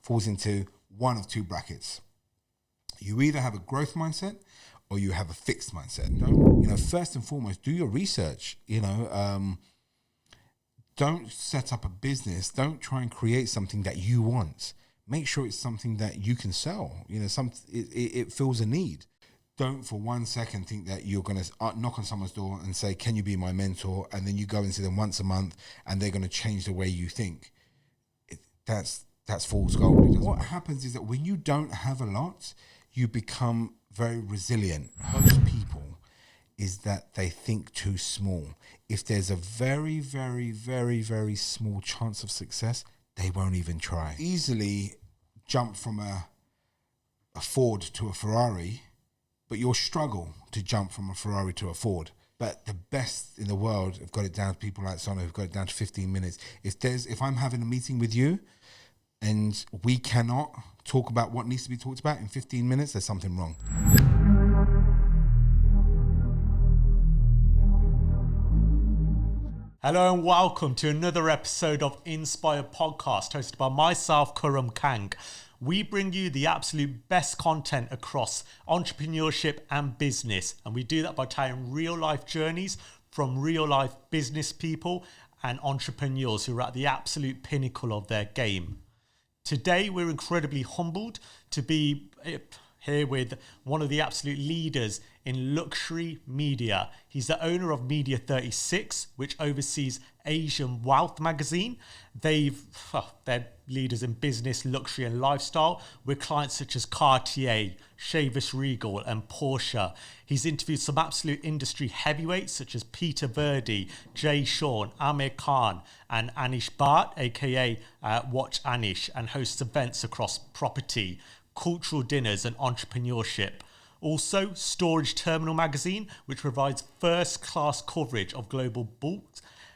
falls into one of two brackets. You either have a growth mindset or you have a fixed mindset. First and foremost, do your research. Don't set up a business. Don't try and create something that you want. Make sure it's something that you can sell. It fills a need. Don't for 1 second think that you're going to knock on someone's door and say, can you be my mentor? And then you go and see them once a month and they're going to change the way you think. That's fool's gold. What happens is that when you don't have a lot, you become very resilient. Most people is that they think too small. If there's a very, very, very, very small chance of success, they won't even try. Easily jump from a Ford to a Ferrari, but you'll struggle to jump from a Ferrari to a Ford. But the best in the world have got it down to people like Sona who've got it down to 15 minutes. If I'm having a meeting with you and we cannot talk about what needs to be talked about in 15 minutes, there's something wrong. Hello and welcome to another episode of Inspire Podcast, hosted by myself, Kuram Kang. We bring you the absolute best content across entrepreneurship and business, and we do that by telling real life journeys from real life business people and entrepreneurs who are at the absolute pinnacle of their game. Today, we're incredibly humbled to be here with one of the absolute leaders in luxury media. He's the owner of Media 36, which oversees Asian Wealth magazine. They're leaders in business, luxury and lifestyle with clients such as Cartier, Chevas Regal and Porsche. He's interviewed some absolute industry heavyweights such as Peter Virdee, Jay Sean, Amir Khan and Anish Bhatt, aka Watch Anish, and hosts events across property, cultural dinners and entrepreneurship. Also, Storage Terminal magazine, which provides first-class coverage of global bulk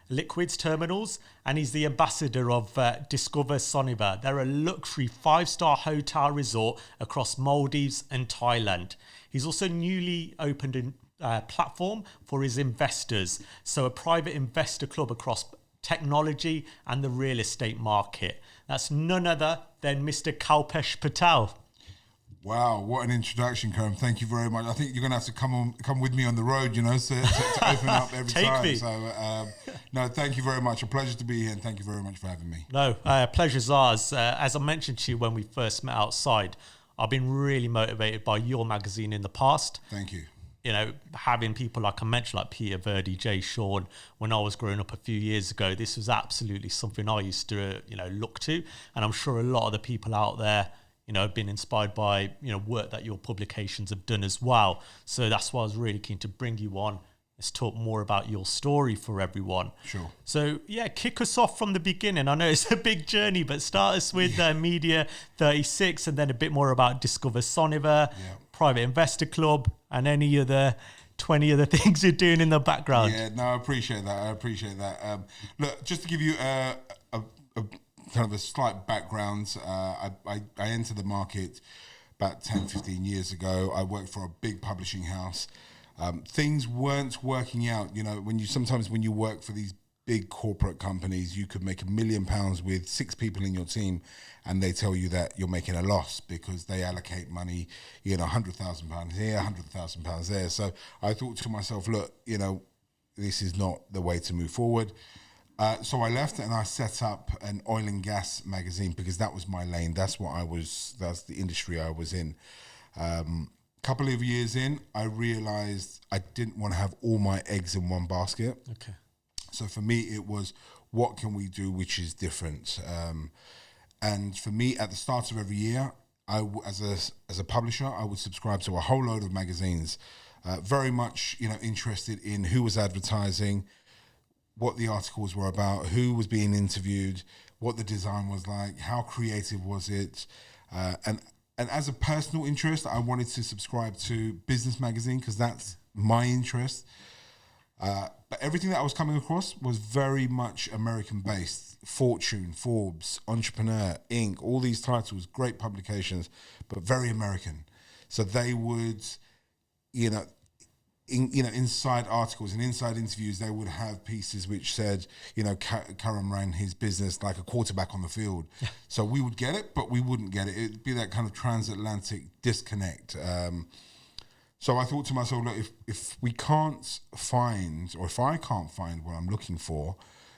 liquids terminals, and he's the ambassador of Discover Soniva. They're a luxury 5-star hotel resort across Maldives and Thailand. He's also newly opened a platform for his investors, so a private investor club across technology and the real estate market. That's none other than Mr. Kalpesh Patel. Wow, what an introduction, Karim. Thank you very much. I think you're going to have to come with me on the road, to open up every time. Me. So, no, thank you very much. A pleasure to be here, and thank you very much for having me. No, pleasure's ours. As I mentioned to you when we first met outside, I've been really motivated by your magazine in the past. Thank you. Having people like I mentioned, like Peter Virdee, Jay Sean, when I was growing up a few years ago, this was absolutely something I used to, look to. And I'm sure a lot of the people out there, have been inspired by, work that your publications have done as well. So that's why I was really keen to bring you on. Let's talk more about your story for everyone. Sure. So, kick us off from the beginning. I know it's a big journey, but start us with Media 36 and then a bit more about Discover Soniva, Private Investor Club, and any other 20 other things you're doing in the background. Yeah, no, I appreciate that. Look, just to give you a kind of a slight background, I entered the market about 10, 15 years ago. I worked for a big publishing house. Things weren't working out. When you work for these big corporate companies, you could make £1 million with 6 people in your team, and they tell you that you're making a loss because they allocate money, £100,000 here, £100,000 there. So I thought to myself, look, this is not the way to move forward. So I left and I set up an oil and gas magazine because that was my lane. That's the industry I was in. Couple of years in, I realized I didn't want to have all my eggs in one basket. Okay. So for me, it was, what can we do which is different? And for me, at the start of every year, as a publisher, I would subscribe to a whole load of magazines, very much interested in who was advertising, what the articles were about, who was being interviewed, what the design was like, how creative was it, and as a personal interest, I wanted to subscribe to Business Magazine because that's my interest. But everything that I was coming across was very much American-based. Fortune, Forbes, Entrepreneur, Inc., all these titles, great publications, but very American. So they would, inside articles and inside interviews, they would have pieces which said, Karam ran his business like a quarterback on the field. So we would get it, but we wouldn't get it. It'd be that kind of transatlantic disconnect. So I thought to myself, look, if we can't find, or if I can't find what I'm looking for,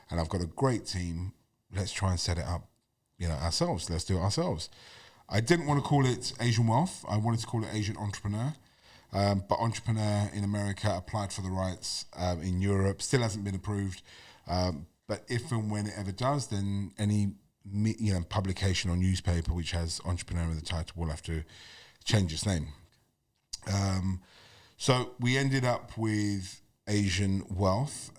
and I've got a great team, let's try and set it up, ourselves. Let's do it ourselves. I didn't want to call it Asian Wealth. I wanted to call it Asian Entrepreneur. But Entrepreneur in America applied for the rights in Europe, still hasn't been approved. But if and when it ever does, then any publication or newspaper which has Entrepreneur in the title will have to change its name. So we ended up with Asian Wealth,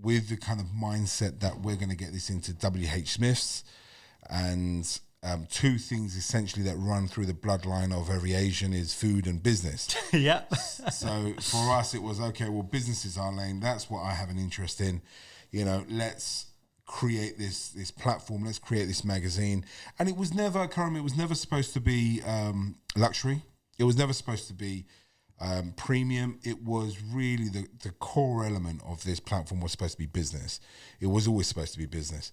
with the kind of mindset that we're going to get this into WH Smith's, and two things essentially that run through the bloodline of every Asian is food and business. Yeah. So for us, it was, okay, well, business is our lane. That's what I have an interest in. Let's create this platform. Let's create this magazine. And it was never, Karam, it was never supposed to be luxury. It was never supposed to be premium. It was really the core element of this platform was supposed to be business. It was always supposed to be business.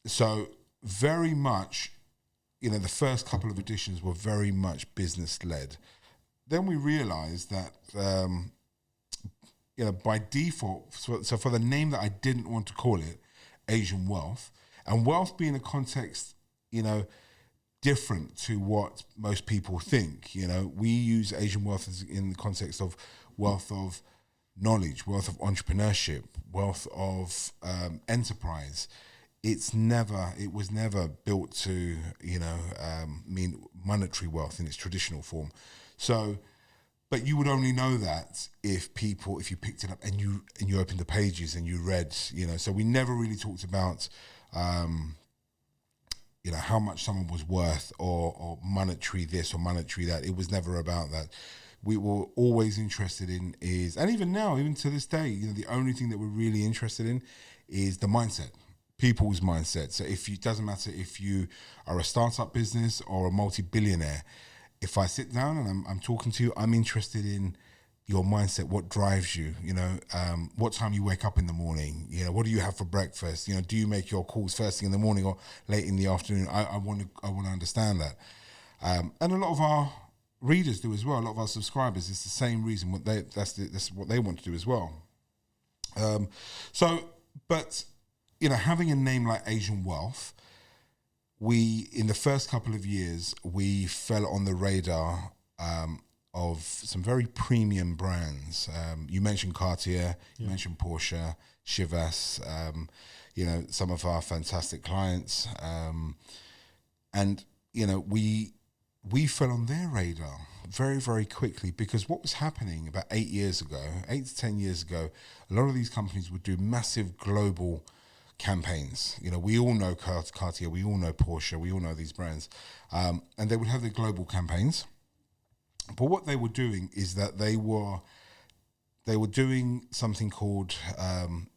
So very much, the first couple of editions were very much business-led. Then we realized that, by default, so for the name that I didn't want to call it, Asian Wealth, and wealth being a context, different to what most people think. We use Asian wealth in the context of wealth of knowledge, wealth of entrepreneurship, wealth of enterprise. It was never built to, mean monetary wealth in its traditional form. So, but you would only know that if you picked it up and you opened the pages and you read, so we never really talked about, how much someone was worth or monetary this or monetary that. It was never about that. We were always interested in is, and even now, even to this day, the only thing that we're really interested in is the mindset. People's mindset. So it doesn't matter if you are a startup business or a multi-billionaire, if I sit down and I'm talking to you, I'm interested in your mindset, what drives you, what time you wake up in the morning, what do you have for breakfast, do you make your calls first thing in the morning or late in the afternoon? I want to understand that. And a lot of our readers do as well, a lot of our subscribers, it's the same reason, that's what they want to do as well. But having a name like Asian Wealth, in the first couple of years, we fell on the radar of some very premium brands. You mentioned Cartier, you mentioned Porsche, Chevas, some of our fantastic clients. And we fell on their radar very, very quickly because what was happening about 8 to 10 years ago, a lot of these companies would do massive global campaigns. We all know Cartier, we all know Porsche, we all know these brands. And they would have their global campaigns. But what they were doing is that they were doing something called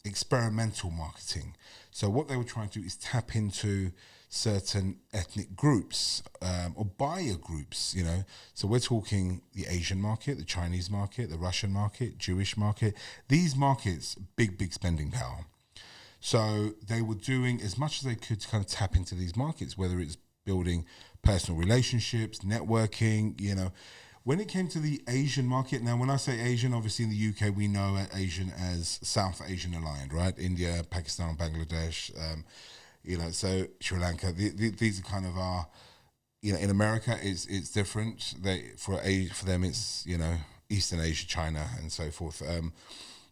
experimental marketing. So what they were trying to do is tap into certain ethnic groups or buyer groups, So we're talking the Asian market, the Chinese market, the Russian market, Jewish market. These markets, big spending power. So they were doing as much as they could to kind of tap into these markets, whether it's building personal relationships, networking, When it came to the Asian market, now when I say Asian, obviously in the UK, we know Asian as South Asian aligned, right? India, Pakistan, Bangladesh, so Sri Lanka. These are kind of our, in America, it's different. For them, it's, Eastern Asia, China, and so forth.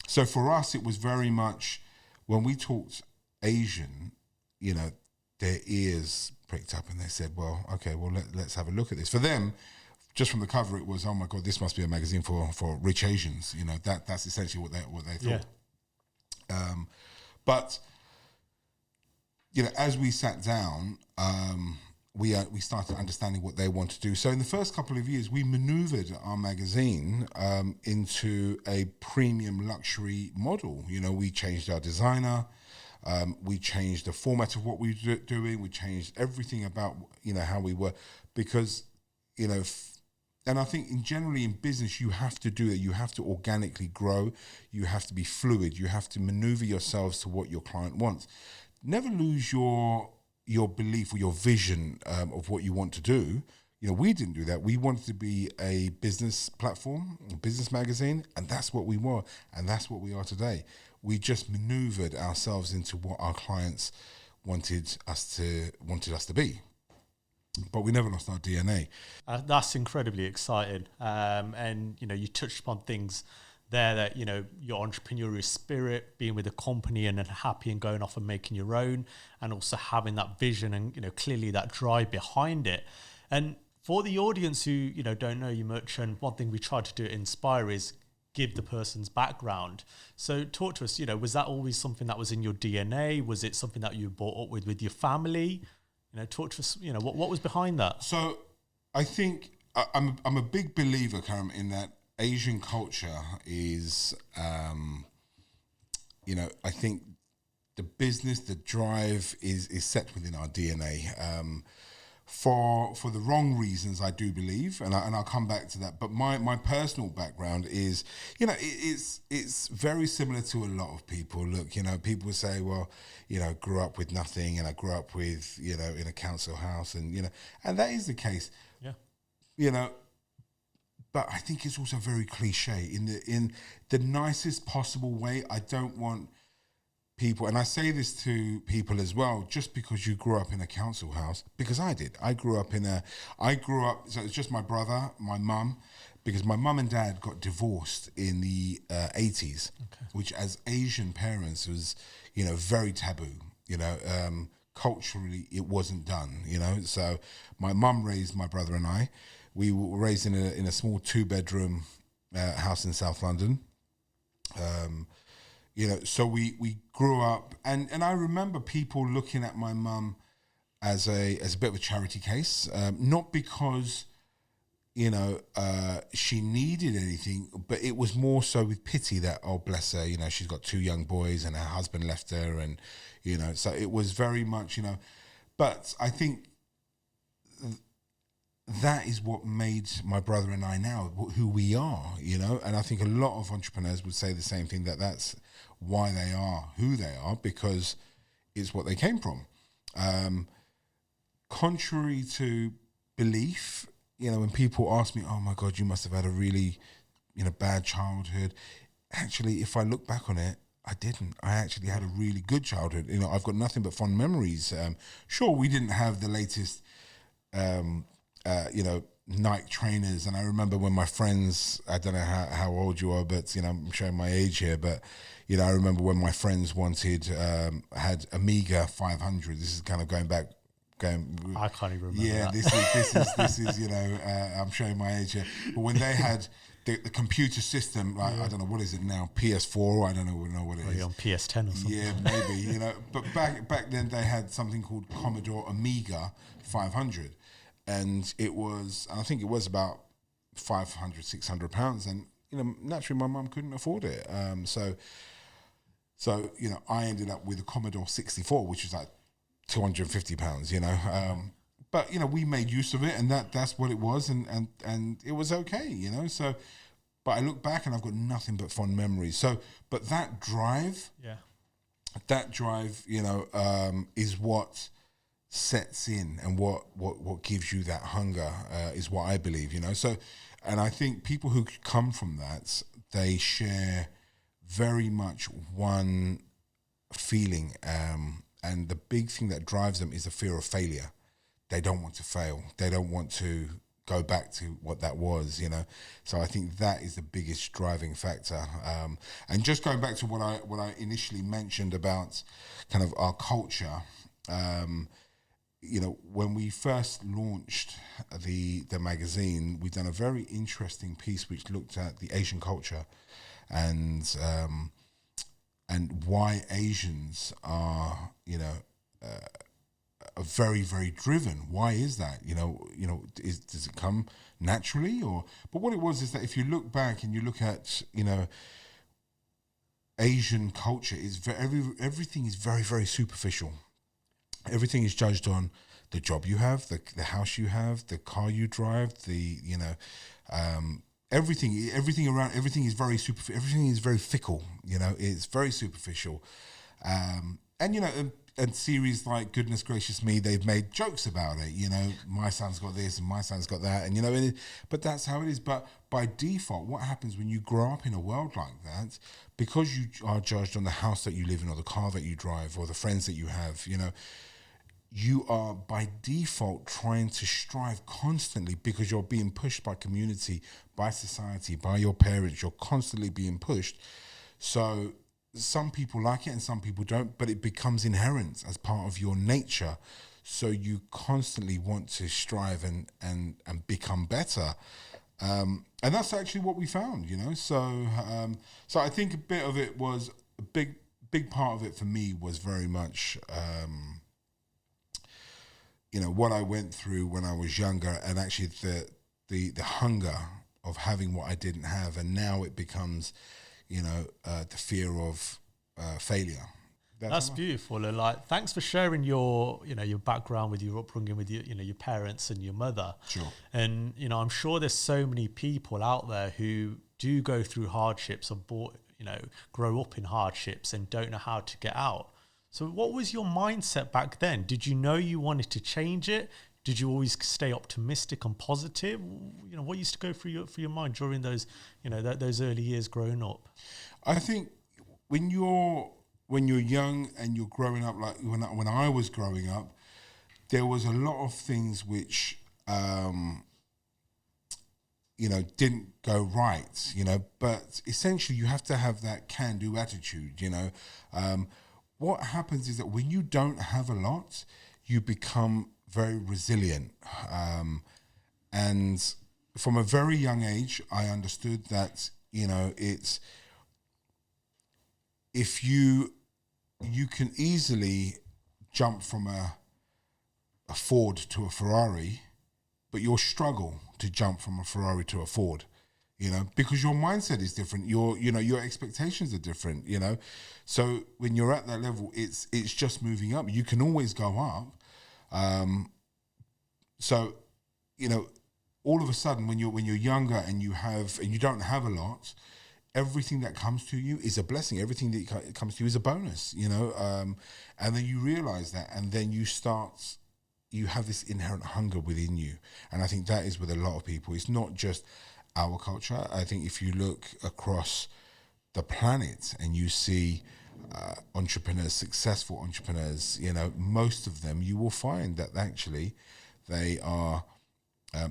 So for us, it was very much, when we talked Asian, their ears pricked up and they said, well, okay, well, let's have a look at this. For them, just from the cover, it was, oh my God, this must be a magazine for rich Asians. That's essentially what they thought. Yeah. But, as we sat down, we started understanding what they want to do. So in the first couple of years, we maneuvered our magazine into a premium luxury model. We changed our designer, we changed the format of what we were doing, we changed everything about how we were, because And I think generally in business, you have to do it. You have to organically grow. You have to be fluid. You have to maneuver yourselves to what your client wants. Never lose your belief or your vision of what you want to do. We didn't do that. We wanted to be a business platform, a business magazine, and that's what we were, and that's what we are today. We just maneuvered ourselves into what our clients wanted us to be. But we never lost our DNA. That's incredibly exciting. And, you touched upon things there that, your entrepreneurial spirit, being with a company and then happy and going off and making your own, and also having that vision and, clearly that drive behind it. And for the audience who, don't know you much, and one thing we try to do at Inspire is give the person's background. So talk to us, was that always something that was in your DNA? Was it something that you were brought up with your family? Talk to us, what was behind that? So I think I'm a big believer, Karam, in that Asian culture is, I think the business, the drive is set within our DNA. For the wrong reasons, I do believe, and I'll come back to that. But my personal background is, it's very similar to a lot of people. Look, people say, well, grew up with nothing, and I grew up with, in a council house, and and that is the case. Yeah. But I think it's also very cliche in the nicest possible way. I don't want people, and I say this to people as well, just because you grew up in a council house, because I did. I grew up, so it's just my brother, my mum, because my mum and dad got divorced in the 80s, which as Asian parents was, very taboo, culturally it wasn't done, So my mum raised my brother and I. We were raised in a small 2-bedroom house in South London. So we grew up, and I remember people looking at my mum as a bit of a charity case, not because she needed anything, but it was more so with pity that, oh bless her, she's got 2 young boys and her husband left her, and so it was very much but I think that is what made my brother and I now who we are, and I think a lot of entrepreneurs would say the same thing, that's why they are who they are, because it's what they came from. Contrary to belief, when people ask me, oh my God, you must have had a really, bad childhood. Actually, if I look back on it, I didn't. I actually had a really good childhood. I've got nothing but fond memories. Sure, we didn't have the latest, Nike trainers. And I remember when my friends, I don't know how old you are, but, I'm showing my age here, but, I remember when my friends had Amiga 500. This is kind of going back. I can't even remember. Yeah, that. this is I'm showing my age here. But when they had the computer system, like I don't know what is it now, PS4. I don't know what it is. On PS10 or something. Yeah, maybe. But back then they had something called Commodore Amiga 500, and I think it was about £500-600, and naturally my mum couldn't afford it. So I ended up with a Commodore 64, which was like £250, but we made use of it, and that's what it was, and it was okay, so, but I look back and I've got nothing but fond memories. So, but that drive, is what sets in, and what gives you that hunger, is what I believe, so, and I think people who come from that, they share very much one feeling, and the big thing that drives them is the fear of failure. They don't want to fail. They don't want to go back to what that was, So I think that is the biggest driving factor. And just going back to what I initially mentioned about kind of our culture, when we first launched the magazine, we've done a very interesting piece which looked at the Asian culture and why Asians are, are very, very driven. Why is that? Does it come naturally, or? But what it was is that if you look back and you look at, Asian culture, is everything is very, very superficial. Everything is judged on the job you have, the house you have, the car you drive, everything around, everything is very fickle. It's very superficial. And series like Goodness Gracious Me, they've made jokes about it. My son's got this and my son's got that, but that's how it is. But by default, what happens when you grow up in a world like that, because you are judged on the house that you live in, or the car that you drive, or the friends that you have, you are by default trying to strive constantly, because you're being pushed by community, by society, by your parents. You're constantly being pushed. So some people like it and some people don't, but it becomes inherent as part of your nature. So you constantly want to strive and become better. And that's actually what we found, So I think a bit of it was, a big part of it for me was very much, what I went through when I was younger, and actually the hunger of having what I didn't have. And now it becomes, the fear of failure. That's beautiful. And thanks for sharing your background with your upbringing with your parents and your mother. Sure. And, I'm sure there's so many people out there who do go through hardships, or grow up in hardships and don't know how to get out. So what was your mindset back then? Did you know you wanted to change it? Did you always stay optimistic and positive? What used to go through your mind during those, those early years growing up? I think when you're young and you're growing up, like when I was growing up, there was a lot of things which, didn't go right, but essentially you have to have that can-do attitude, What happens is that when you don't have a lot, you become very resilient. And from a very young age, I understood that, it's, if you can easily jump from a Ford to a Ferrari, but you'll struggle to jump from a Ferrari to a Ford, because your mindset is different. Your expectations are different, So when you're at that level, it's just moving up. You can always go up. So, all of a sudden when you're younger and you don't have a lot, everything that comes to you is a blessing. Everything that comes to you is a bonus, and then you realize that, and then you have this inherent hunger within you. And I think that is with a lot of people. It's not just our culture. I think if you look across the planet and you see entrepreneurs, successful entrepreneurs, most of them, you will find that actually they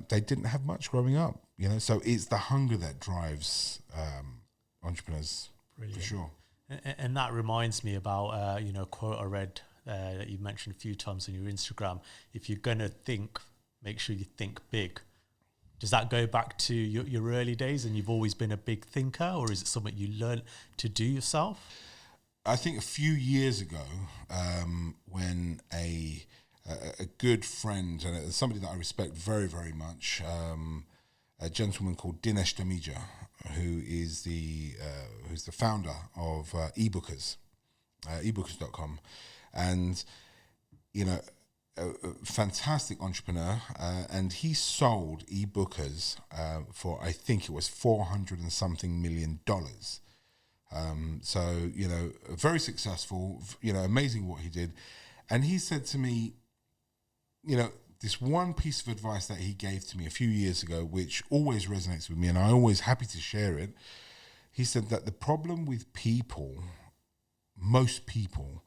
didn't have much growing up, So it's the hunger that drives entrepreneurs. Brilliant. For sure. And that reminds me about a quote I read that you mentioned a few times on your Instagram. If you're gonna think, make sure you think big. Does that go back to your early days, and you've always been a big thinker, or is it something you learned to do yourself? I think a few years ago, when a good friend and somebody that I respect very, very much, a gentleman called Dinesh Damija, who's the founder of eBookers, ebookers.com, and a fantastic entrepreneur, and he sold eBookers for, I think it was $400 and something million. So very successful, amazing what he did. And he said to me, this one piece of advice that he gave to me a few years ago, which always resonates with me, and I'm always happy to share it. He said that the problem with people, most people,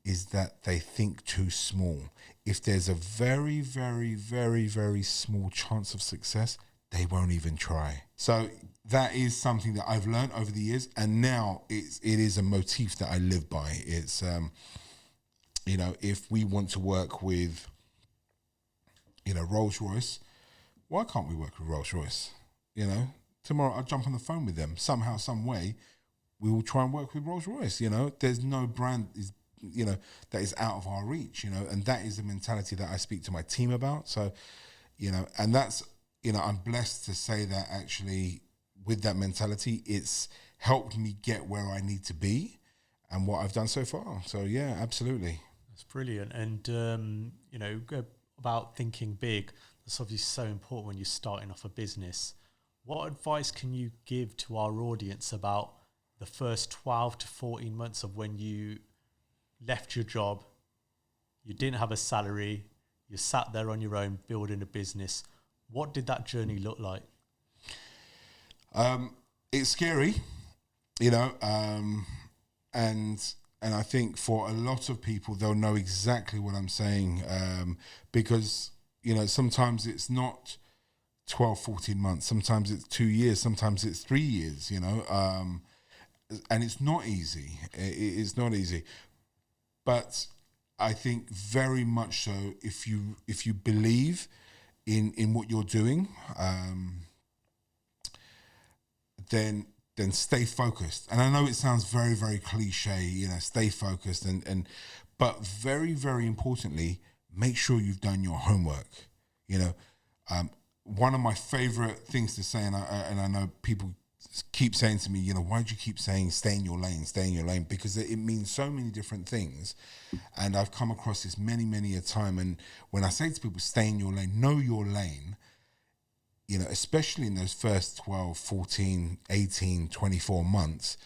is that they think too small. If there's a very, very, very, very small chance of success, they won't even try. So that is something that I've learned over the years, and now it is a motif that I live by. It's, if we want to work with, Rolls-Royce, why can't we work with Rolls-Royce? Tomorrow I'll jump on the phone with them. Somehow, some way, we will try and work with Rolls-Royce. There's no brand that is out of our reach, and that is the mentality that I speak to my team about. So, and that's, I'm blessed to say that actually with that mentality, it's helped me get where I need to be and what I've done so far. So yeah, absolutely. That's brilliant. And, about thinking big. That's obviously so important when you're starting off a business. What advice can you give to our audience about the first 12 to 14 months of when you left your job, you didn't have a salary, you sat there on your own building a business? What did that journey look like? It's scary, and I think for a lot of people, they'll know exactly what I'm saying, because, sometimes it's not 12, 14 months. Sometimes it's 2 years. Sometimes it's 3 years, and it's not easy. It's not easy. But I think very much so, if you believe in what you're doing, then stay focused. And I know it sounds very, very cliche, stay focused, but very, very importantly, make sure you've done your homework. One of my favorite things to say, and I know people keep saying to me, why do you keep saying stay in your lane? Because it means so many different things. And I've come across this many, many a time. And when I say to people, stay in your lane, know your lane, especially in those first 12, 14, 18, 24 months,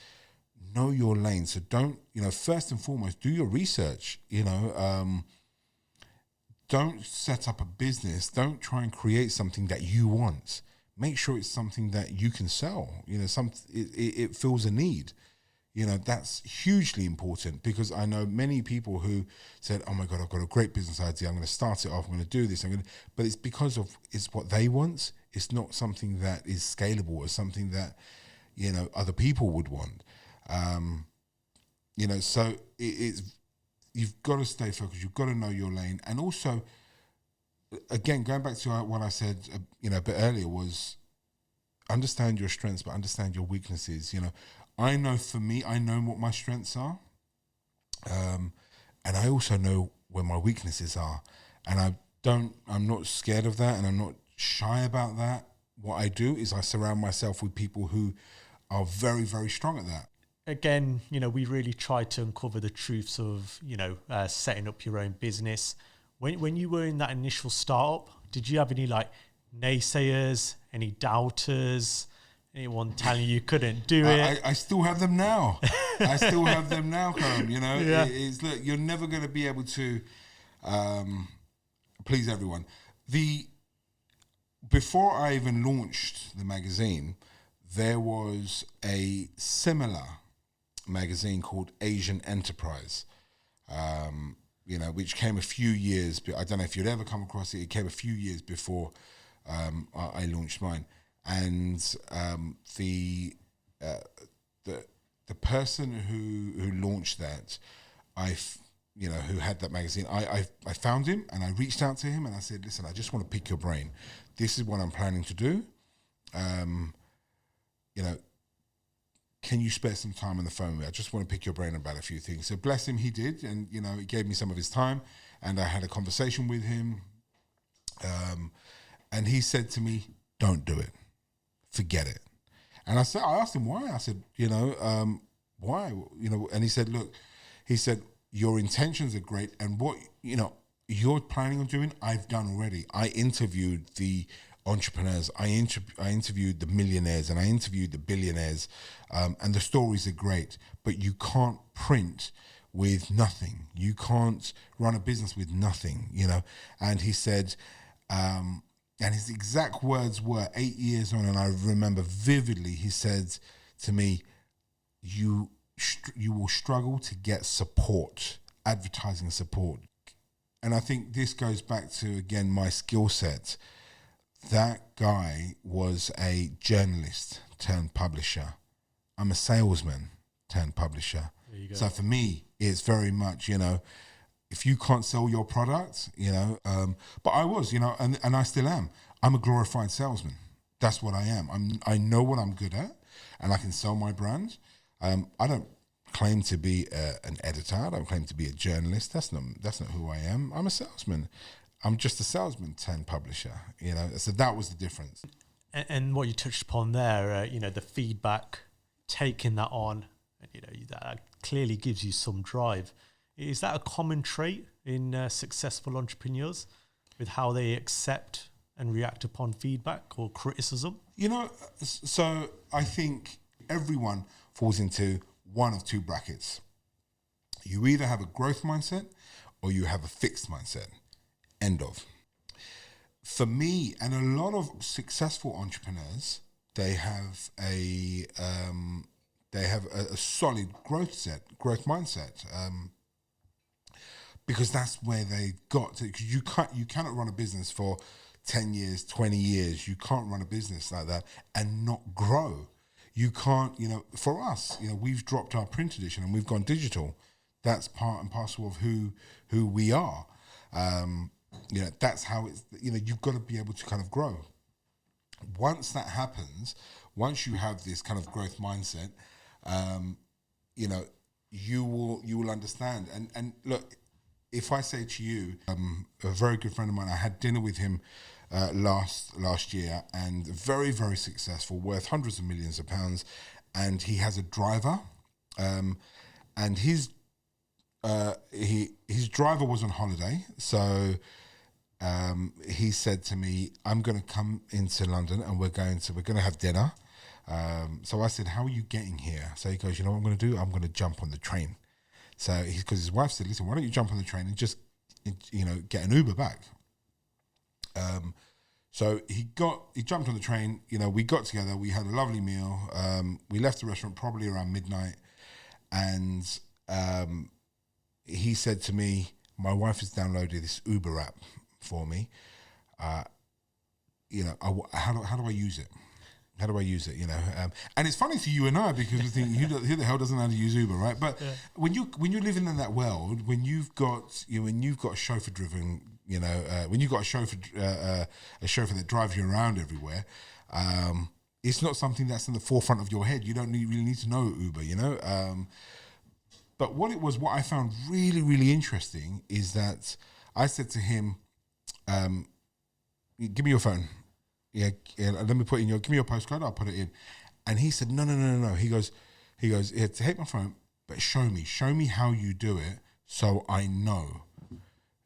know your lane. So don't, first and foremost, do your research, don't set up a business. Don't try and create something that you want. Make sure it's something that you can sell. It fills a need. That's hugely important, because I know many people who said, oh my God, I've got a great business idea. I'm going to start it off. I'm going to do this. But it's because it's what they want. It's not something that is scalable or something that, other people would want. So you've got to stay focused. You've got to know your lane. And also, again, going back to what I said, a bit earlier, was understand your strengths, but understand your weaknesses. I know for me, I know what my strengths are. And I also know where my weaknesses are. And I'm not scared of that, and I'm not shy about that. What I do is I surround myself with people who are very, very strong at that. Again, we really try to uncover the truths of, setting up your own business. When you were in that initial startup, did you have any naysayers, any doubters, anyone telling you couldn't do it? I still have them now. Karam. Yeah. Look, you're never going to be able to please everyone. Before I even launched the magazine, there was a similar magazine called Asian Enterprise, which came a few years. I don't know if you'd ever come across it. It came a few years before I launched mine, and the person who launched that, who had that magazine, I found him and I reached out to him and I said, listen, I just want to pick your brain. This is what I'm planning to do. Can you spare some time on the phone with me? I just want to pick your brain about a few things. So bless him, he did. And, he gave me some of his time, and I had a conversation with him. And he said to me, don't do it. Forget it. And I asked him why. I said, why? And he said, look, your intentions are great. And what, you're planning on doing, I've done already. I interviewed the entrepreneurs, I interviewed the millionaires, and I interviewed the billionaires, and the stories are great, but you can't print with nothing. You can't run a business with nothing, And he said, and his exact words were 8 years on, and I remember vividly, he said to me, you will struggle to get support, advertising support. And I think this goes back to, again, my skill set. That guy was a journalist turned publisher. I'm a salesman turned publisher. There you go. So for me, it's very much, if you can't sell your product, but I was, and I still am. I'm a glorified salesman. That's what I am. I know what I'm good at, and I can sell my brand. I don't claim to be an editor. I don't claim to be a journalist. That's not who I am. I'm a salesman. I'm just a salesman turned publisher, So that was the difference. And what you touched upon there, the feedback, taking that on, and that clearly gives you some drive. Is that a common trait in successful entrepreneurs? with how they accept and react upon feedback or criticism? So I think everyone falls into one of two brackets. You either have a growth mindset or you have a fixed mindset. End of. For me, and a lot of successful entrepreneurs, they have a solid growth mindset, because that's where they got to. Because you cannot run a business for 10 years, 20 years. You can't run a business like that and not grow. You can't, for us, we've dropped our print edition and we've gone digital. That's part and parcel of who we are. That's how it's, you've got to be able to kind of grow. Once that happens, once you have this kind of growth mindset, you will understand. And look, if I say to you, a very good friend of mine, I had dinner with him last year, and very, very successful, worth hundreds of millions of pounds, and he has a driver, and his driver was on holiday, so he said to me, "I'm going to come into London, and we're going to have dinner." So I said, "How are you getting here?" So he goes, "You know what I'm going to do? I'm going to jump on the train." So because his wife said, "Listen, why don't you jump on the train and just get an Uber back?" So he jumped on the train. We got together. We had a lovely meal. We left the restaurant probably around midnight, and he said to me, "My wife has downloaded this Uber app for me. How do I use it? How do I use it? And it's funny to you and I, because we think, who the hell doesn't know how to use Uber, right? But when you're living in that world, when you've got a chauffeur driven, when you've got a chauffeur that drives you around everywhere, it's not something that's in the forefront of your head. You don't really need to know Uber, But what I found really, really interesting is that I said to him, "Give me your phone. Yeah, let me put in give me your postcode, I'll put it in." And he said, no. He goes, "Yeah, take my phone, but show me how you do it, so I know,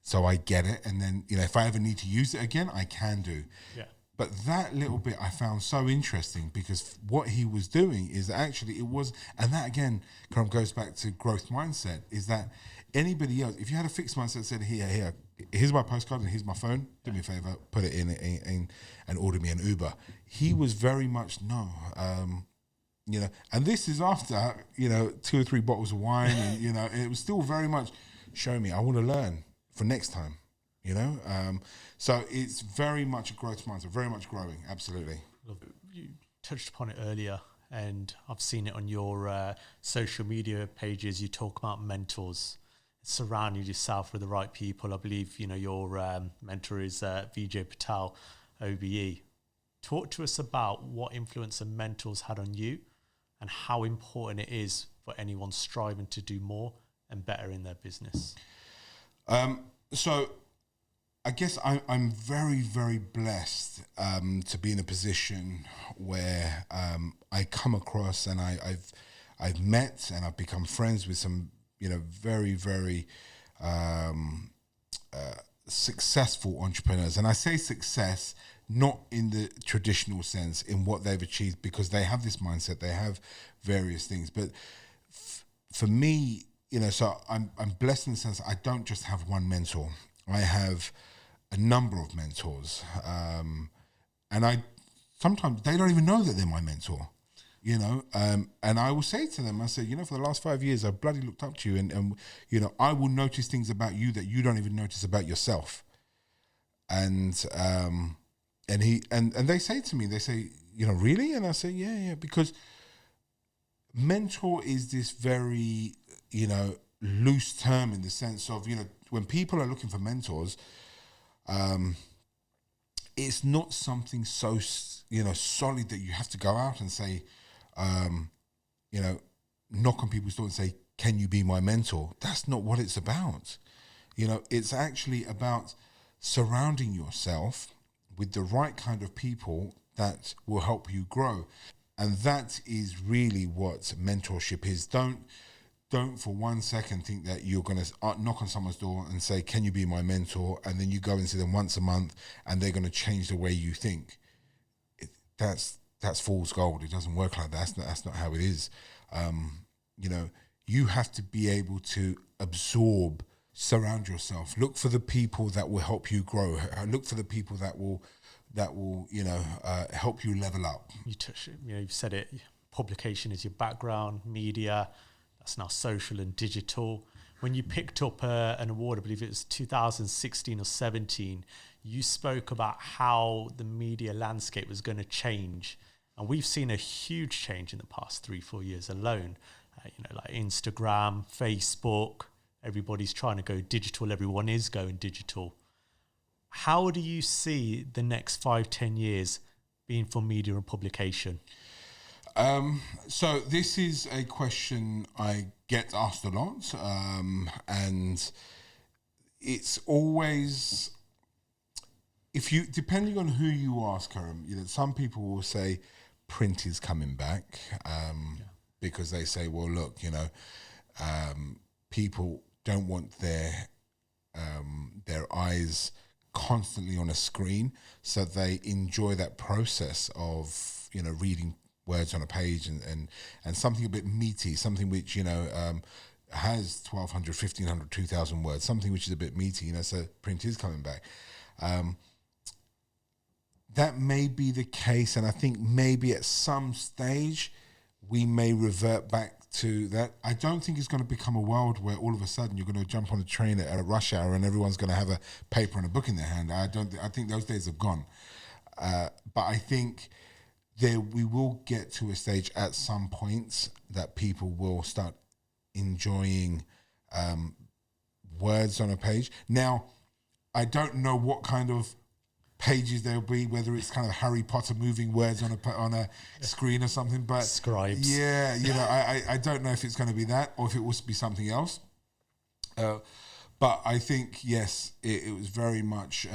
so I get it. And then, if I ever need to use it again, I can do." Yeah. But that little bit I found so interesting, because what he was doing is actually and that again kind of goes back to growth mindset, is that anybody else, if you had a fixed mindset, said, here's my postcode and here's my phone, do me a favor, put it in and order me an Uber. He was very much no, and this is after, 2 or 3 bottles of wine, and, it was still very much, show me, I want to learn for next time, So it's very much a growth mindset, very much growing, absolutely. You touched upon it earlier, and I've seen it on your social media pages. You talk about mentors, surrounding yourself with the right people. I believe, your mentor is Vijay Patel, OBE. Talk to us about what influence a mentor's had on you and how important it is for anyone striving to do more and better in their business. So I guess I'm very, very blessed to be in a position where I come across, and I've met and I've become friends with some very, very successful entrepreneurs. And I say success not in the traditional sense, in what they've achieved, because they have this mindset, they have various things. But for me, so I'm blessed in the sense that I don't just have one mentor. I have a number of mentors. And sometimes they don't even know that they're my mentor. And I will say to them, I say, for the last 5 years, I've bloody looked up to you, and I will notice things about you that you don't even notice about yourself. And they say to me, really? And I say, yeah, because mentor is this very, loose term, in the sense of, when people are looking for mentors, it's not something so, solid that you have to go out and say, knock on people's door and say, "Can you be my mentor?" That's not what it's about. It's actually about surrounding yourself with the right kind of people that will help you grow. And that is really what mentorship is. Don't don't for one second think that you're going to knock on someone's door and say, can you be my mentor? And then you go and see them once a month and they're going to change the way you think. That's fool's gold. It doesn't work like that. That's not how it is. You have to be able to absorb, surround yourself. Look for the people that will help you grow. Look for the people that will help you level up. You touched it. You've said it. Publication is your background. Media, that's now social and digital. When you picked up an award, I believe it was 2016 or 17, you spoke about how the media landscape was going to change. And we've seen a huge change in the past 3-4 years alone. Like Instagram, Facebook, everybody's trying to go digital. Everyone is going digital. How do you see the next 5-10 years being for media and publication? So this is a question I get asked a lot, and it's always, depending on who you ask, Karam, some people will say print is coming back, because they say, well, look, people don't want their eyes constantly on a screen, so they enjoy that process of reading words on a page and something a bit meaty, something which has 1,200, 1,500, 2,000 words, something which is a bit meaty. So print is coming back. That may be the case, and I think maybe at some stage we may revert back to that. I don't think it's going to become a world where all of a sudden you're going to jump on a train at a rush hour and everyone's going to have a paper and a book in their hand. I think those days have gone. But I think we will get to a stage at some point that people will start enjoying words on a page. Now, I don't know what kind of pages there'll be, whether it's kind of Harry Potter moving words on a screen or something, but scribes. Yeah, I don't know if it's going to be that or if it will be something else. But I think, yes, it was very much,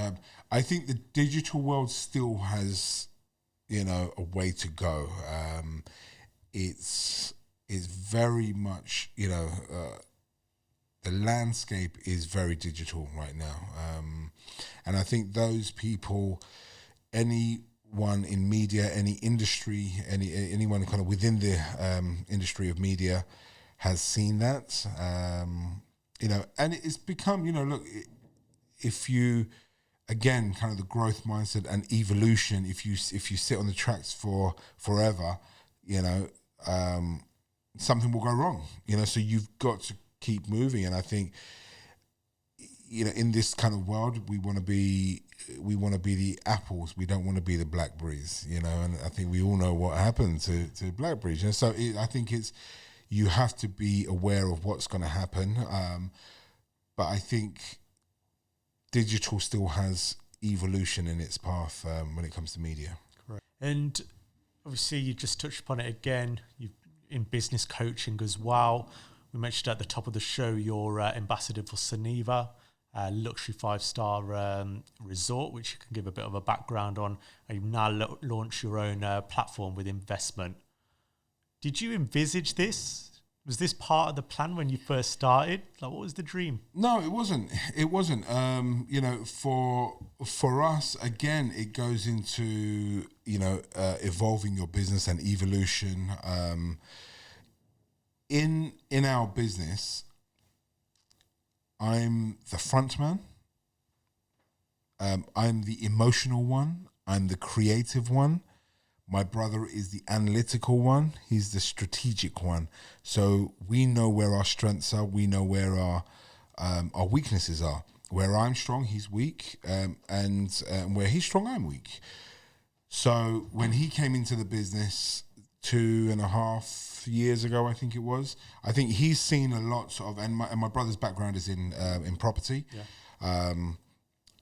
I think the digital world still has, a way to go. It's very much, the landscape is very digital right now. And I think those people, anyone in media, any industry, anyone kind of within the industry of media has seen that. And it's become, look, if you, again, kind of the growth mindset and evolution, if you sit on the tracks for forever, something will go wrong, so you've got to keep moving. And I think, in this kind of world, we want to be the apples. We don't want to be the blackberries, and I think we all know what happened to blackberries. So I think you have to be aware of what's going to happen. But I think digital still has evolution in its path when it comes to media. Correct. And obviously you just touched upon it again. You've in business coaching as well. We mentioned at the top of the show you're ambassador for Soneva, luxury 5-star resort, which you can give a bit of a background on. And you've now launched your own platform with investment. Did you envisage this? Was this part of the plan when you first started? Like, what was the dream? No, it wasn't. It wasn't. For us, again, it goes into evolving your business and evolution. In our business, I'm the front man. I'm the emotional one. I'm the creative one. My brother is the analytical one. He's the strategic one. So we know where our strengths are. We know where our weaknesses are. Where I'm strong, he's weak. And where he's strong, I'm weak. So when he came into the business 2.5 years ago, I think it was, I think he's seen a lot of, and my brother's background is in property. Yeah.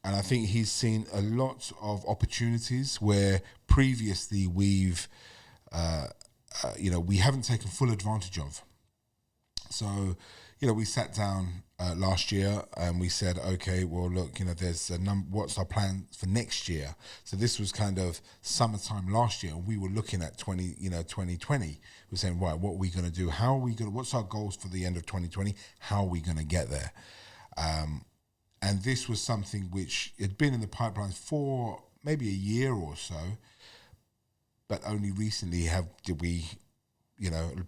And I think he's seen a lot of opportunities where previously we haven't taken full advantage of. So, we sat down last year and we said, okay, well, look, there's a what's our plan for next year? So this was kind of summertime last year, and we were looking at 2020. We're saying, right, what are we going to do? What's our goals for the end of 2020? How are we going to get there? And this was something which had been in the pipeline for maybe a year or so, but only recently did we,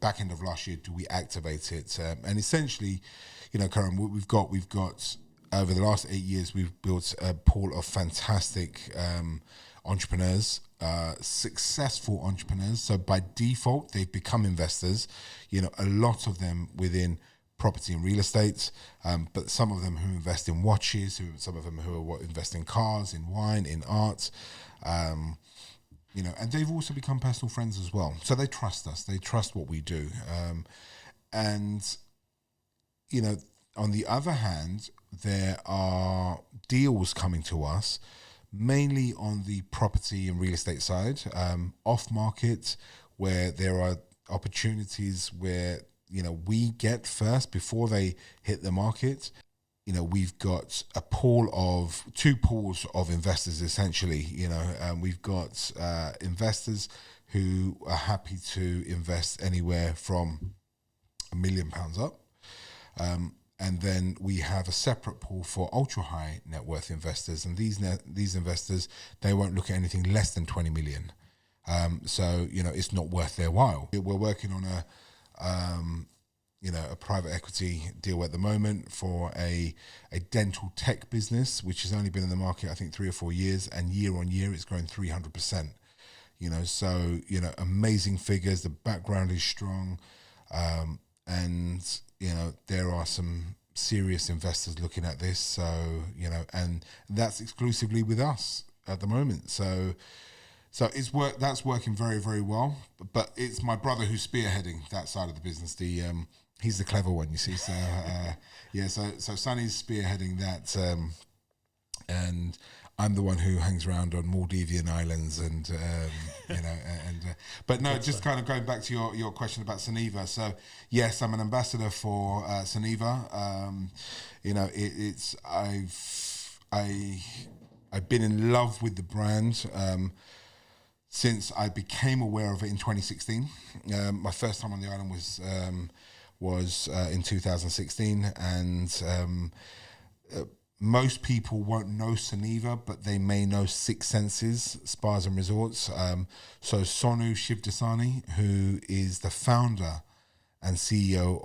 back end of last year, do we activate it? And essentially, Karan, what we've got over the last 8 years, we've built a pool of fantastic entrepreneurs, successful entrepreneurs. So by default, they've become investors. A lot of them within property and real estate, but some of them who invest in watches, some of them who invest in cars, in wine, in art, and they've also become personal friends as well. So they trust us. They trust what we do. And on the other hand, there are deals coming to us, mainly on the property and real estate side, off market, where there are opportunities where we get first before they hit the market. We've got two pools of investors, essentially. We've got investors who are happy to invest anywhere from £1 million up. And then we have a separate pool for ultra high net worth investors. And these investors, they won't look at anything less than 20 million. So, it's not worth their while. We're working on a private equity deal at the moment for a dental tech business, which has only been in the market, I think, 3 or 4 years, and year on year it's grown 300%. So amazing figures. The background is strong, and there are some serious investors looking at this. So and that's exclusively with us at the moment. So that's working very, very well. But it's my brother who's spearheading that side of the business. He's the clever one, you see. So so Sonny's spearheading that, and I'm the one who hangs around on Maldivian islands, and but no, just kind of going back to your question about Soneva. So yes, I'm an ambassador for Soneva. I've been in love with the brand since I became aware of it in 2016. My first time on the island was in 2016, and most people won't know Soneva, but they may know Six Senses Spas and Resorts. So Sonu Shivdasani, who is the founder and CEO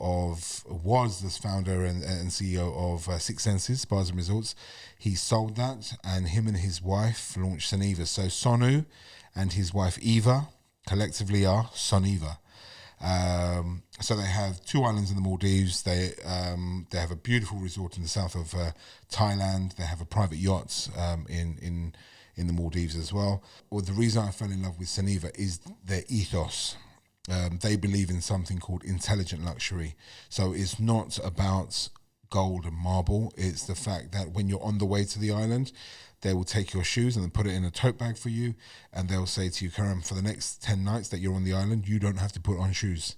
was the founder and CEO of Six Senses Spas and Resorts, he sold that, and him and his wife launched Soneva. So Sonu and his wife Eva collectively are Soneva. So they have 2 islands in the Maldives. They have a beautiful resort in the south of Thailand. They have a private yacht in the Maldives as well. Well, the reason I fell in love with Soneva is their ethos. They believe in something called intelligent luxury. So it's not about gold and marble. It's the fact that when you're on the way to the island, they will take your shoes and then put it in a tote bag for you, and they'll say to you, Karam, for the next 10 nights that you're on the island, you don't have to put on shoes.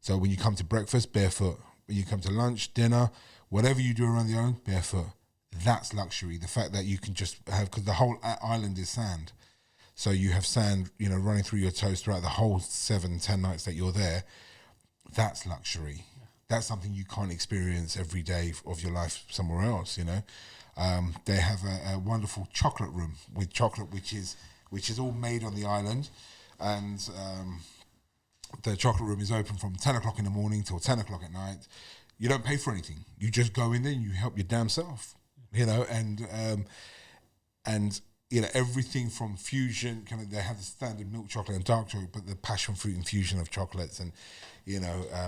So when you come to breakfast, barefoot. When you come to lunch, dinner, whatever you do around the island, barefoot. That's luxury. The fact that you can just have, because the whole island is sand. So you have sand, running through your toes throughout the whole 7-10 nights that you're there. That's luxury. That's something you can't experience every day of your life somewhere else, They have a wonderful chocolate room with chocolate, which is all made on the island, and the chocolate room is open from 10 o'clock in the morning till 10 o'clock at night. You don't pay for anything. You just go in there and you help your damn self, and everything from fusion. They have the standard milk chocolate and dark chocolate, but the passion fruit infusion of chocolates, and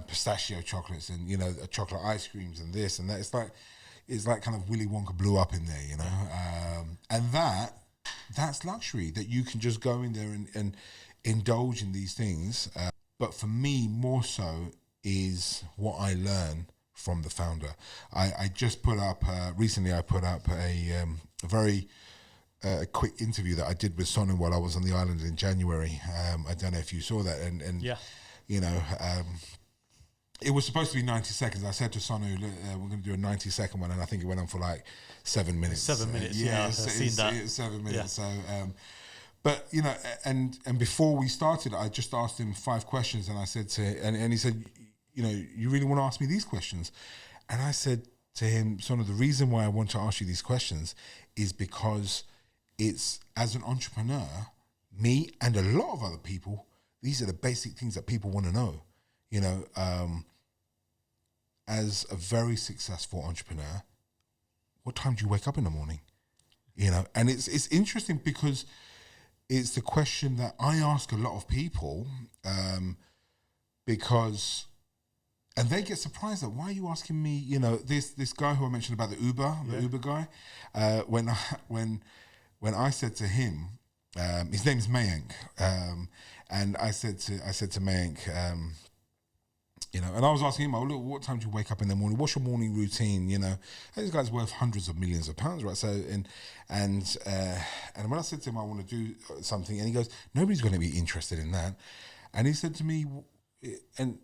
pistachio chocolates, and chocolate ice creams, and this and that. It's like kind of Willy Wonka blew up in there, and that's luxury, that you can just go in there and indulge in these things. But for me, more so is what I learn from the founder. I just put up recently. I put up a very quick interview that I did with Sonu while I was on the island in January. I don't know if you saw that, and yeah. it was supposed to be 90 seconds. I said to Sonu, we're going to do a 90-second one, and I think it went on for like 7 minutes. 7 minutes, yeah. I've seen that. It's 7 minutes. Yeah. So, but you know, and before we started, I just asked him 5 questions, and I said and he said, you know, you really want to ask me these questions? And I said to him, Sonu, the reason why I want to ask you these questions is because it's, as an entrepreneur, me and a lot of other people, these are the basic things that people want to know. You know, as a very successful entrepreneur, what time do you wake up in the morning? You know, and it's interesting because it's the question that I ask a lot of people, because, and they get surprised that, why are you asking me? You know, this guy who I mentioned about the Uber guy, when I said to him, his name's Mayank, and I said to Mayank, you know, and I was asking him, oh, look, what time do you wake up in the morning? What's your morning routine? You know, this guy's worth hundreds of millions of pounds, right? So, and when I said to him, I want to do something, and he goes, nobody's going to be interested in that. And he said to me, and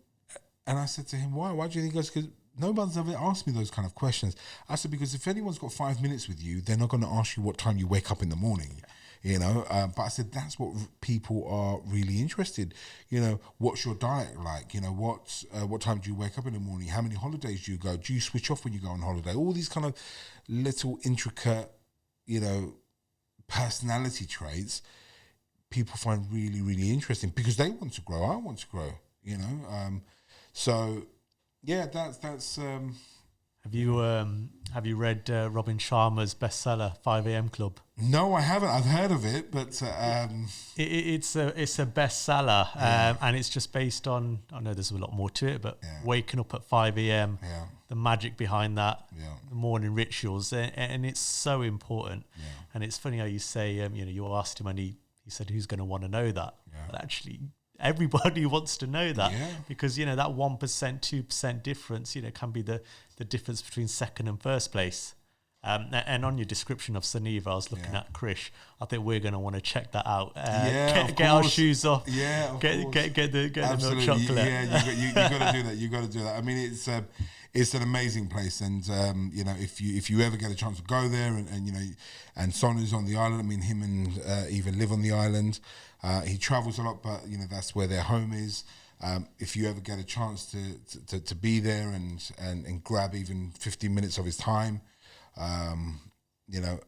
I said to him, why? Why do you think? He goes, because nobody's ever asked me those kind of questions. I said, because if anyone's got 5 minutes with you, they're not going to ask you what time you wake up in the morning. You know, but I said, that's what people are really interested. You know, what's your diet like? You know, what time do you wake up in the morning? How many holidays do you go? Do you switch off when you go on holiday? All these kind of little intricate, you know, personality traits people find really, really interesting because they want to grow. I want to grow, you know. So, yeah, that's. Have you read Robin Sharma's bestseller 5 a.m. Club? No, I haven't. I've heard of it, but it's a bestseller, and it's just based on. I know there's a lot more to it, but waking up at 5 a.m. The magic behind that, the morning rituals, and it's so important. Yeah. And it's funny how you say, you know, you asked him, and he said, "Who's going to want to know that?" Yeah. But actually, everybody wants to know that because, you know, that 1%, 2% difference, you know, can be the difference between second and first place. And on your description of Suniva, I was looking at Krish. I think we're going to want to check that out. Get our shoes off. Yeah, get the milk chocolate. Yeah, you got to do that. You got to do that. I mean, it's an amazing place, and you know, if you ever get a chance to go there, and you know, and Sonu's on the island. I mean, him and even live on the island. He travels a lot, but you know, that's where their home is. If you ever get a chance to be there and grab even 15 minutes of his time, you know,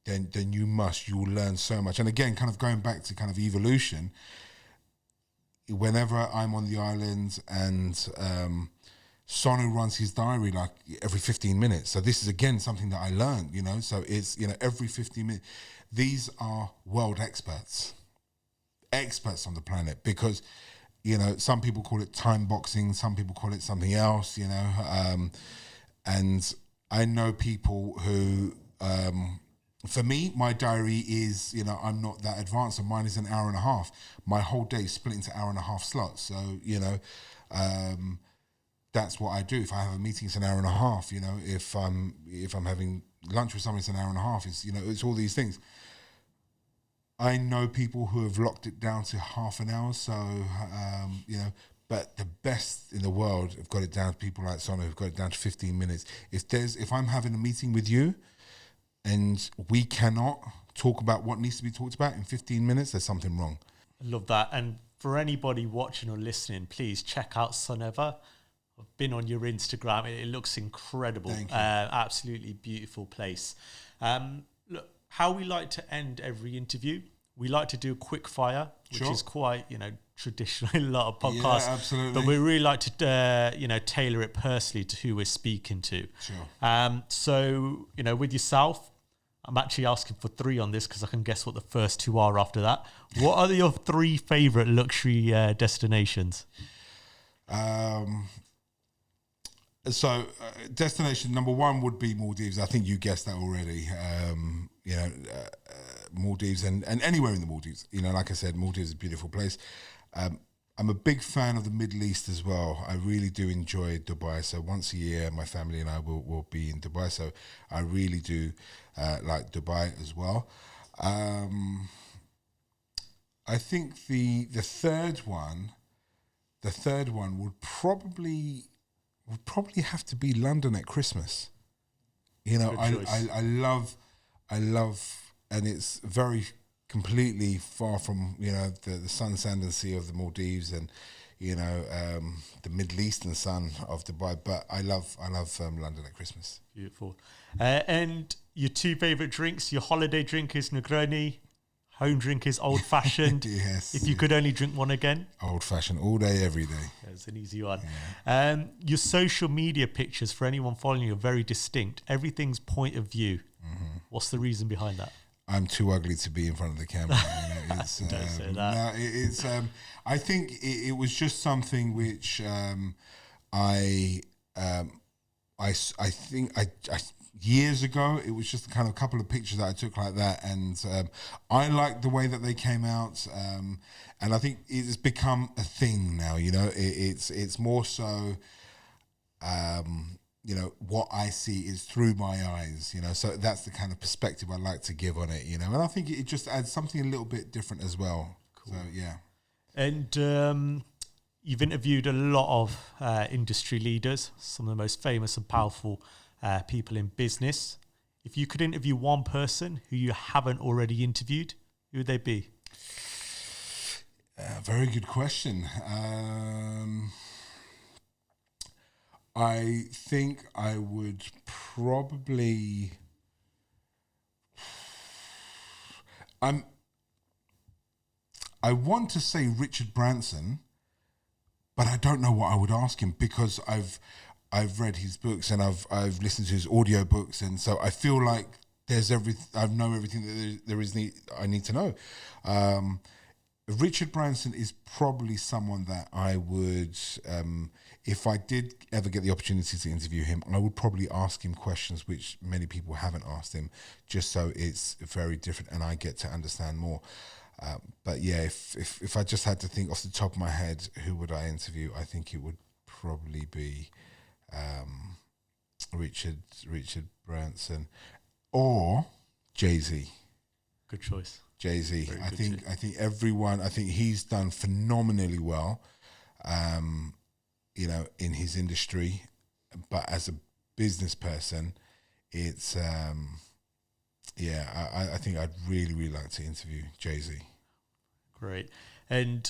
then you will learn so much. And again, kind of going back to kind of evolution, whenever I'm on the island and Sonu runs his diary like every 15 minutes. So this is again something that I learned, you know. So it's, you know, every 15 minutes. These are world experts on the planet, because, you know, some people call it time boxing, some people call it something else, you know. And I know people who, for me, my diary is, you know, I'm not that advanced, and mine is an hour and a half. My whole day is split into hour and a half slots. So, you know, that's what I do. If I have a meeting, it's an hour and a half. You know, if I'm having lunch with someone, it's an hour and a half. It's, you know, it's all these things. I know people who have locked it down to half an hour. So, you know, but the best in the world have got it down to people like Sonu, who've got it down to 15 minutes. If I'm having a meeting with you and we cannot talk about what needs to be talked about in 15 minutes, there's something wrong. I love that. And for anybody watching or listening, please check out Soneva. I've been on your Instagram. It looks incredible. Thank you. Absolutely beautiful place. Look, how we like to end every interview, we like to do a quick fire, which is quite, you know, traditional in a lot of podcasts. Yeah, absolutely. But we really like to, you know, tailor it personally to who we're speaking to. Sure. So, you know, with yourself, I'm actually asking for 3 on this because I can guess what the first 2 are after that. What are your 3 favourite luxury destinations? So destination number 1 would be Maldives. I think you guessed that already. You know, Maldives and anywhere in the Maldives. You know, like I said, Maldives is a beautiful place. I'm a big fan of the Middle East as well. I really do enjoy Dubai. So once a year, my family and I will be in Dubai. So I really do like Dubai as well. I think the third one, the third one would probably have to be London at Christmas. You know, I love, and it's very completely far from, you know, the sun, sand and sea of the Maldives and, you know, the Middle Eastern sun of Dubai. But I love London at Christmas. Beautiful. And your two favourite drinks, your holiday drink is Negroni, home drink is old fashioned. Yes. If you could only drink one again? Old fashioned, all day, every day. That's an easy one. Yeah. Your social media pictures, for anyone following you, are very distinct. Everything's point of view. Mm-hmm. What's the reason behind that? I'm too ugly to be in front of the camera. You know, it's, Don't say that. No, it's. I think it was just something which I think years ago, it was just kind of a couple of pictures that I took like that, and I liked the way that they came out, and I think it's become a thing now. You know, it's more so. You know, what I see is through my eyes, you know, so that's the kind of perspective I like to give on it, you know, and I think it just adds something a little bit different as well. Cool. So, yeah. And you've interviewed a lot of industry leaders, some of the most famous and powerful people in business. If you could interview one person who you haven't already interviewed, who would they be? Very good question. I think I would probably. I want to say Richard Branson, but I don't know what I would ask him because I've read his books and I've listened to his audio books, and so I feel like I know everything that I need to know. Richard Branson is probably someone that I would, if I did ever get the opportunity to interview him, I would probably ask him questions which many people haven't asked him, just so it's very different and I get to understand more. But yeah, if I just had to think off the top of my head, who would I interview? I think it would probably be Richard Branson or Jay-Z. Good choice. Jay-Z. I think everyone. I think he's done phenomenally well, you know, in his industry. But as a business person, it's I think I'd really like to interview Jay-Z. Great. And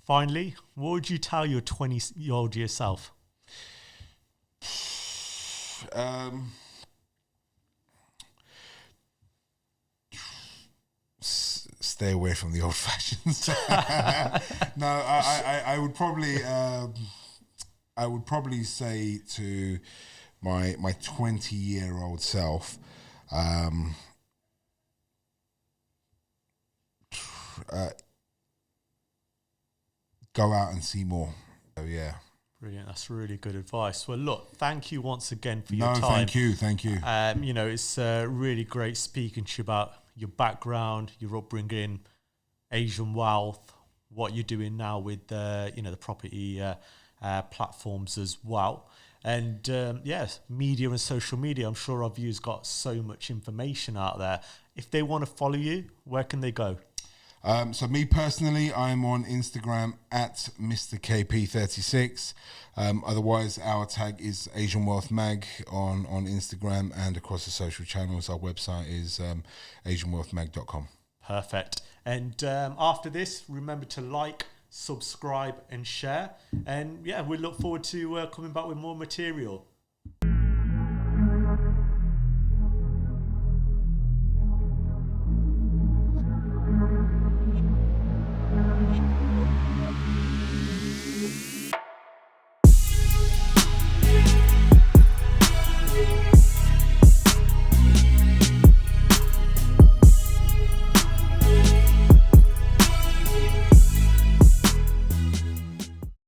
finally, what would you tell your 20-year-old yourself? Stay away from the old fashions. No, I would probably say to my 20-year-old self, go out and see more. So yeah. Brilliant. That's really good advice. Well, look, thank you once again for your time. Thank you. You know, it's really great speaking to you about your background, your upbringing, Asian wealth, what you're doing now with the property platforms as well. And yes, media and social media. I'm sure our viewers got so much information out there. If they want to follow you, where can they go? So me personally, I'm on Instagram at Mr. KP36. Otherwise, our tag is Asian Wealth Mag on Instagram and across the social channels. Our website is asianwealthmag.com. Perfect. And after this, remember to like, subscribe and share. And yeah, we look forward to coming back with more material.